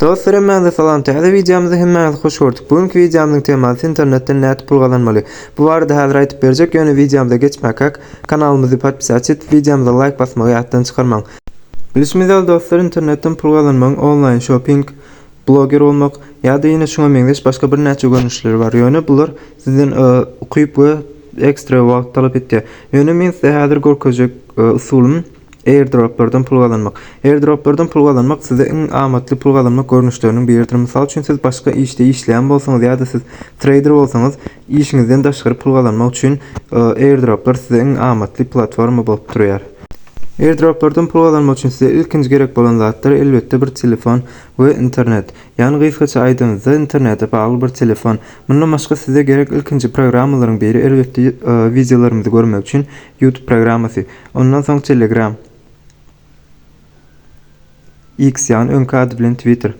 Dostlarım, məndə salam. Təzə videomuza hemməli xoş gördük. Bugünkü videomuzun teması internetden näet pul kazanmaly. Bu arada häzir aytyp berjek, ýöne videomuza geçmäk kanalymyzy podpisa açyp, videomuza like basmagy ýatdan çykarmaň. Bilişimiz dostlar, internetten pul kazanmaň, online shopping, blogger olmak ýa-da ýene şuňa meňzeş başga bir näçe görnüşleri bar. Ýöne bular sizden ukyp we ekstra wagt talap etdi. Ýöne men size häzir görkezek usulum airdroplardan pul kazanmak. Airdroplardan pul kazanmak size en amatly pul kazanmak görnüşleriniň biridir. Misal üçin siz başga işte işleýän bolsaňyz ýa-da siz trader bolsaňyz, işiňizden daşgary pul kazanmak üçin airdroplar size en amatly platforma bolup durýar. Airdroplardan pul kazanmak üçin size ilkinji gerek bolan zatlar elbetde bir telefon we internet. Ýani gysgaça aýdymyzda internete bagly bir telefon. Mundan başga size gerek ilkinji programmalaryň biri elbetde videolarymyzy görmek üçin YouTube programmasy. Ondan soň Telegram, X ýani öňki ady bilen Twitter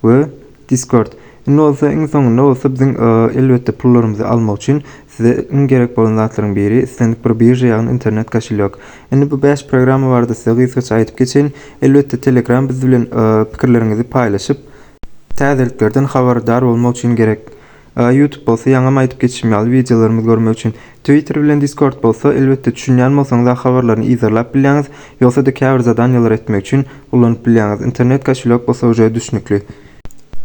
we Discord. Indi bolsa iň soňunda bolsa biziň elbetde pullarymyzy almak üçin size iň gerek bolan zatlaryň biri istendik bir birja ýa-ni internet kaşelyok. Indi bu 5 programma barada size gysgaça aýdyp geçeň. Elbetde Telegram biz bilen pikirleriňizi paýlaşyp täzeliklerden habardar bolmak üçin gerek. YouTube bolsa ýaňa aýdyp geçişim ýaly videolarymyzy görmek üçin. Twitter bilen Discord bolsa elbetde düşünýän bolsaňyz habarlaryny izarlap bilýäňiz, ýogsa da käbir zadanýalar etmek üçin ullanyp bilýäňiz. Internet kaşelyok bolsa uje düşnükli.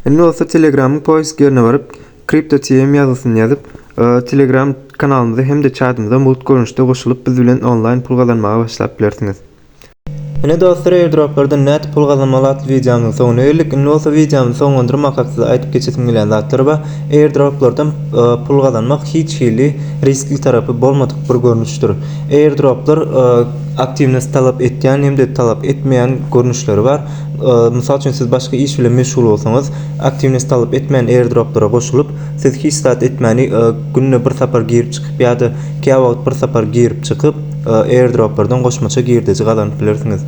Indi bolsa Telegramyň poýsk ýerine baryp Crypto.tm ýazysyny ýazyp Telegram kanalymyza hem de chatymyza mult görnüşde goşulyp biz bilen online pul kazanmaga başlap bilersiňiz. Ene dostlar, airdroplardan näet pul kazanmaly atly videomyň soňuna geldik. Indi bolsa videomyň soňundan maksatsy aýdyp geçesim gelen zatlar bar. Airdroplardan pul kazanmak hiç hili riskli tarapy bolmadyk bir görnüşdir. Airdroplar aktivnes talap etýän hem de talap etmeýän görnüşleri bar. Misal üçin siz başga iş bilen meşgul bolsaňyz, aktivnes talap etmeýän airdroplara goşulyp, siz hiç zat etmäni günne bir sapar girip çykyp ýa-da käwagt bir sapar girip çykyp airdroplardan goşmaça girdiği kazanıp bilersiňiz.